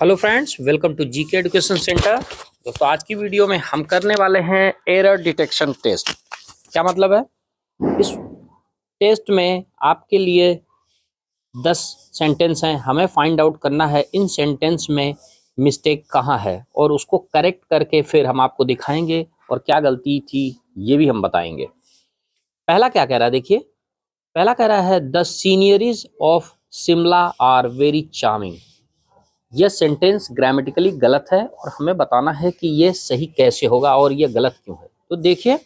Hello friends, welcome to GK education centre. दोस्तों, आज की वीडियो में हम करने वाले हैं एरर डिटेक्शन टेस्ट। क्या मतलब है? इस टेस्ट में आपके लिए 10 सेंटेंस हैं। हमें फाइंड आउट करना है इन सेंटेंस में मिस्टेक कहाँ है और उसको करेक्ट करके फिर हम आपको दिखाएंगे और क्या गलती थी ये भी हम बताएंगे। पहला क्या कह रहा है, देखिए। पहला कह रहा है the sceneries of Shimla are very charming. यह सेंटेंस ग्रामेटिकली गलत है और हमें बताना है कि ये सही कैसे होगा और ये गलत क्यों है। तो देखिए,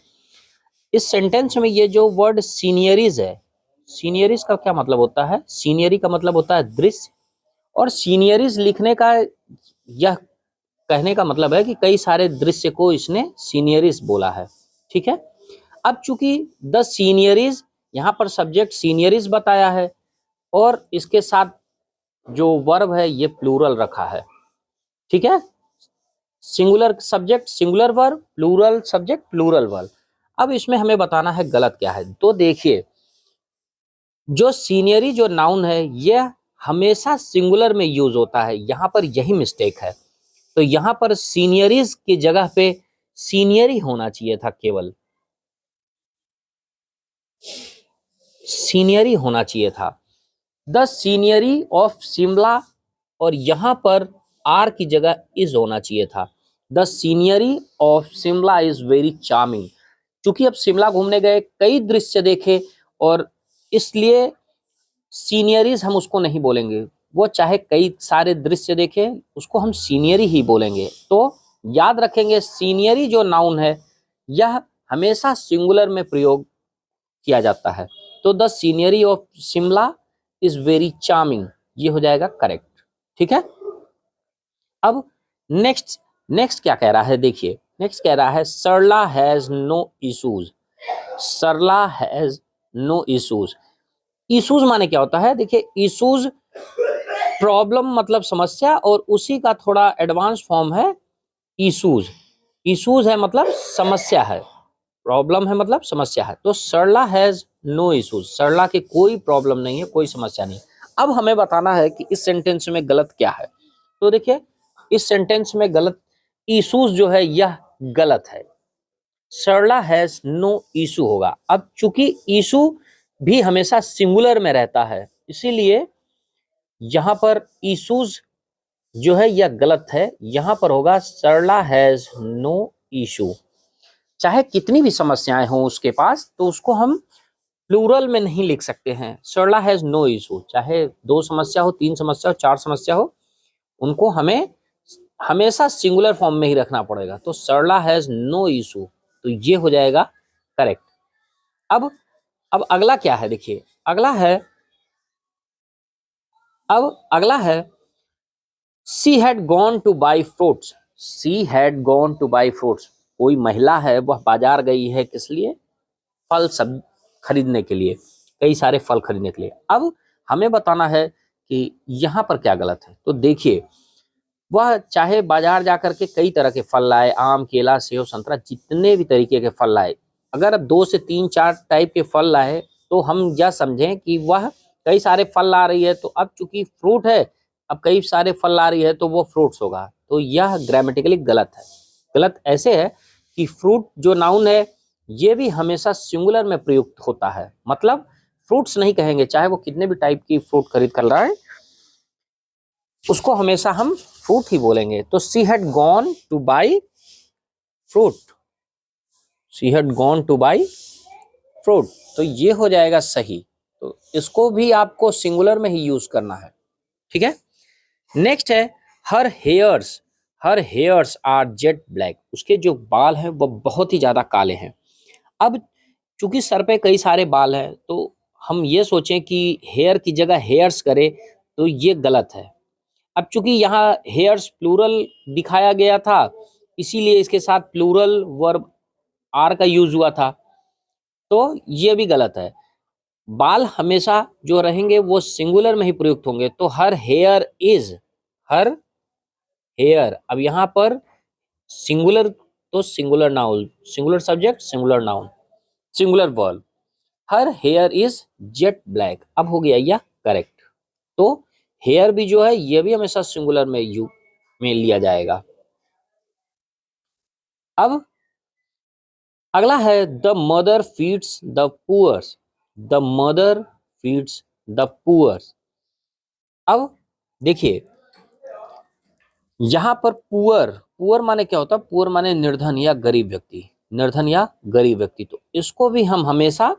इस सेंटेंस में ये जो वर्ड सीनियरीज है, सीनियरीज का क्या मतलब होता है? सीनियरी का मतलब होता है दृश्य, और सीनियरीज लिखने का यह कहने का मतलब है कि कई सारे दृश्य को इसने सीनियरीज बोला है। ठीक है। अब चूंकि द सीनियरीज, यहाँ पर सब्जेक्ट सीनियरीज बताया है और इसके साथ जो वर्ब है ये प्लूरल रखा है। ठीक है। Singular subject singular verb, plural subject plural verb. अब इसमें हमें बताना है गलत क्या है। तो देखिए, जो सीनियरी जो नाउन है यह हमेशा सिंगुलर में यूज होता है, यहां पर यही मिस्टेक है। तो यहां पर सीनियरीज की जगह पे सीनियरी होना चाहिए था, केवल सीनियरी होना चाहिए था। द सीनियरी ऑफ शिमला, और यहां पर आर की जगह इज होना चाहिए था। The scenery of Shimla is very charming. चूंकि अब शिमला घूमने गए, कई दृश्य देखे, और इसलिए सीनियरीज हम उसको नहीं बोलेंगे। वो चाहे कई सारे दृश्य देखे, उसको हम सीनियरी ही बोलेंगे। तो याद रखेंगे, सीनियरी जो नाउन है यह हमेशा सिंगुलर में प्रयोग किया जाता है। तो the scenery of Shimla is very charming, ये हो जाएगा करेक्ट। ठीक है। अब नेक्स्ट नेक्स्ट क्या कह रहा है, देखिए। नेक्स्ट कह रहा है Sarla has no issues. Sarla has no issues. Issues माने क्या होता है? देखिए, इश्यूज प्रॉब्लम मतलब समस्या, और उसी का थोड़ा एडवांस फॉर्म है इश्यूज। इश्यूज है मतलब समस्या है, प्रॉब्लम है मतलब समस्या है। तो सरला हैज नो इश्यूज, सरला के कोई प्रॉब्लम नहीं है, कोई समस्या नहीं। अब हमें बताना है कि इस सेंटेंस में गलत क्या है। तो देखिए, इस सेंटेंस में गलत इश्यूज जो है यह गलत है। सरला हैज नो इशू होगा। अब चूंकि इशू भी हमेशा सिंगुलर में रहता है, इसीलिए यहां पर इश्यूज जो है यह गलत है। यहां पर होगा सरला हैज नो इशू। चाहे कितनी भी समस्याएं हों उसके पास, तो उसको हम प्लूरल में नहीं लिख सकते हैं। सरला हैज नो इशू, चाहे 2 समस्या हो, 3 समस्या हो, 4 समस्या हो, उनको हमें हमेशा सिंगुलर फॉर्म में ही रखना पड़ेगा। तो सरला हैज नो इशू, तो ये हो जाएगा करेक्ट। अब अगला क्या है, देखिए। अगला है she had gone two by fruits. She had gone two by fruits. कोई महिला है, वह बाजार गई है, किस लिए? फल सब खरीदने के लिए, कई सारे फल खरीदने के लिए। अब हमें बताना है कि यहाँ पर क्या गलत है। तो देखिए, वह चाहे बाजार जाकर के कई तरह के फल लाए, आम, केला, सेब, संतरा, जितने भी तरीके के फल लाए। अगर 2 से 3 4 टाइप के फल लाए तो हम यह समझें कि वह कई सारे फल ला रही है। तो अब चूंकि फ्रूट है, अब कई सारे फल ला रही है तो वो फ्रूट्स होगा। तो यह ग्रामेटिकली गलत है। गलत ऐसे है कि फ्रूट जो नाउन है ये भी हमेशा सिंगुलर में प्रयुक्त होता है, मतलब फ्रूट्स नहीं कहेंगे, चाहे वो कितने भी टाइप की फ्रूट खरीद कर लाए, उसको हमेशा हम फ्रूट ही बोलेंगे। तो she had gone two by fruit, she had gone two by fruit, तो ये हो जाएगा सही। तो इसको भी आपको सिंगुलर में ही यूज करना है। ठीक है। नेक्स्ट है हर हेयर्स आर जेट ब्लैक। उसके जो बाल हैं वो बहुत ही ज्यादा काले हैं। अब चूंकि सर पे कई सारे बाल हैं, तो हम ये सोचें कि हेयर की जगह हेयर्स करें, तो ये गलत है। अब चूंकि यहाँ हेयर्स प्लूरल दिखाया गया था, इसीलिए इसके साथ प्लूरल वर्ब आर का यूज हुआ था, तो ये भी गलत है। बाल हमेशा जो रहेंगे वो सिंगुलर में ही प्रयुक्त होंगे। तो हर हेयर, अब यहाँ पर सिंगुलर, तो singular noun, singular subject, singular noun, singular verb. Her here is jet black. अब हो गया यह करेक्ट। तो हेयर भी जो है ये भी हमेशा सिंगुलर में में लिया जाएगा। अब अगला है the mother feeds the poors, the mother feeds the poors. अब देखिए यहां पर पुअर, पुअर माने क्या होता है, पुअर माने निर्धन या गरीब व्यक्ति, निर्धन या गरीब व्यक्ति, तो इसको भी हम हमेशा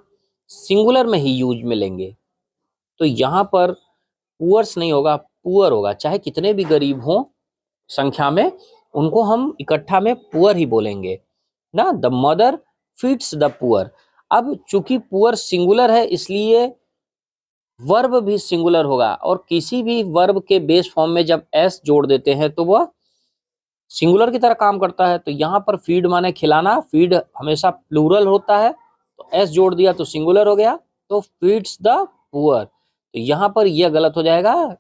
सिंगुलर में ही यूज में लेंगे। तो यहाँ पर पुअर्स नहीं होगा, पुअर होगा, चाहे कितने भी गरीब हों संख्या में, उनको हम इकट्ठा में पुअर ही बोलेंगे ना। The mother feeds the poor. अब चूंकि पुअर सिंगुलर है इसलिए वर्ब भी सिंगुलर होगा, और किसी भी वर्ब के बेस फॉर्म में जब एस जोड़ देते हैं तो वह सिंगुलर की तरह काम करता है। तो यहाँ पर फीड माने खिलाना, फीड हमेशा प्लूरल होता है, तो एस जोड़ दिया तो सिंगुलर हो गया, तो फीड्स द पुअर। तो यहाँ पर यह गलत हो जाएगा,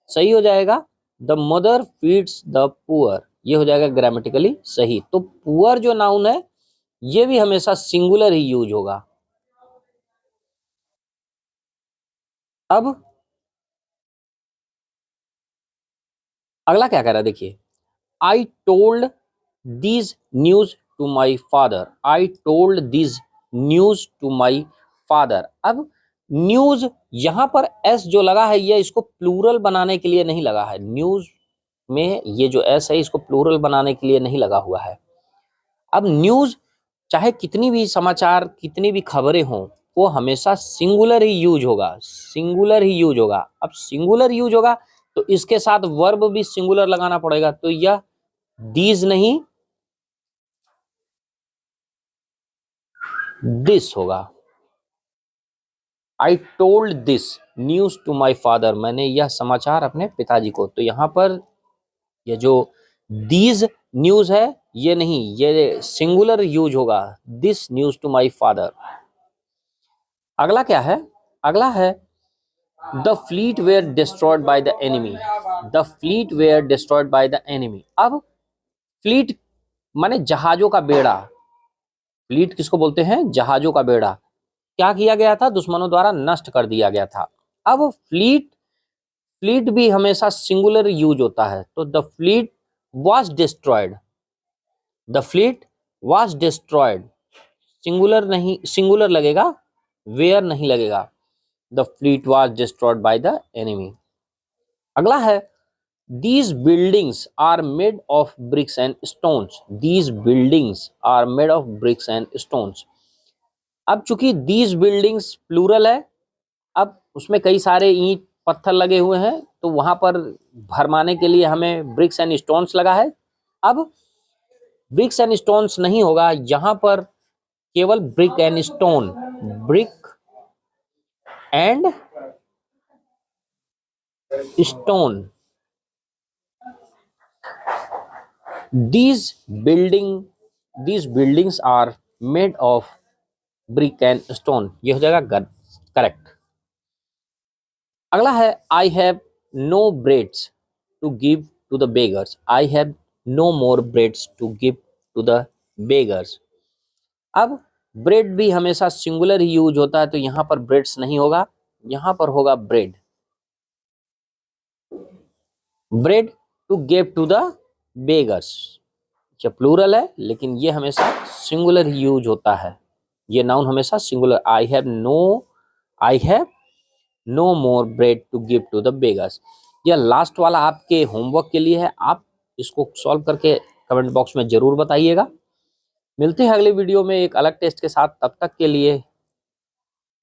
सही हो जाएगा the mother feeds the poor, ये हो जाएगा ग्रामेटिकली सही। तो पुअर जो नाउन है ये भी हमेशा सिंगुलर ही यूज होगा। अब अगला क्या कह रहा है देखिए, I told this news to my father, I told this news to my father. अब न्यूज यहां पर एस जो लगा है ये इसको प्लूरल बनाने के लिए नहीं लगा है, न्यूज में ये जो एस है इसको प्लूरल बनाने के लिए नहीं लगा हुआ है। अब न्यूज चाहे कितनी भी समाचार, कितनी भी खबरें हों, वो हमेशा सिंगुलर ही यूज होगा, सिंगुलर ही यूज होगा। अब सिंगुलर यूज होगा तो इसके साथ वर्ब भी सिंगुलर लगाना पड़ेगा, तो यह दीज नहीं दिस होगा। I told this news to my father, मैंने यह समाचार अपने पिताजी को। तो यहाँ पर यह जो दीज न्यूज है ये नहीं, ये सिंगुलर यूज होगा, this news to my father. अगला क्या है, अगला है the fleet were destroyed by the enemy, the fleet were destroyed by the enemy. अब फ्लीट माने जहाजों का बेड़ा, फ्लीट किसको बोलते हैं, जहाजों का बेड़ा, क्या किया गया था, दुश्मनों द्वारा नष्ट कर दिया गया था। अब फ्लीट, फ्लीट भी हमेशा सिंगुलर यूज होता है, तो the fleet was destroyed, the fleet was destroyed, singular नहीं, सिंगुलर लगेगा, वेयर नहीं लगेगा, the fleet was destroyed by the enemy. अगला है these buildings are made of bricks and stones, these buildings are made of bricks and stones। अब चूंकि these buildings plural है, अब उसमें कई सारे ईंट पत्थर लगे हुए हैं, तो वहां पर भरमाने के लिए हमें ब्रिक्स एंड स्टोन्स लगा है। अब ब्रिक्स एंड स्टोन्स नहीं होगा, यहां पर केवल brick and stone, brick and stone. These buildings are made of brick and stone, ये हो जाएगा करेक्ट। अगला है I have no breads to give to the beggars, I have no more breads to give to the beggars। अब bread भी हमेशा singular ही use होता है, तो यहां पर ब्रेड्स नहीं होगा, यहां पर होगा bread, bread to give to the beggars. जब प्लूरल है लेकिन ये हमेशा सिंगुलर ही यूज होता है, ये नाउन हमेशा singular. I have no more bread to give to the beggars. यह लास्ट वाला आपके होमवर्क के लिए है, आप इसको सॉल्व करके कमेंट बॉक्स में जरूर बताइएगा। मिलते हैं अगले वीडियो में एक अलग टेस्ट के साथ, तब तक के लिए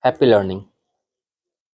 हैप्पी लर्निंग।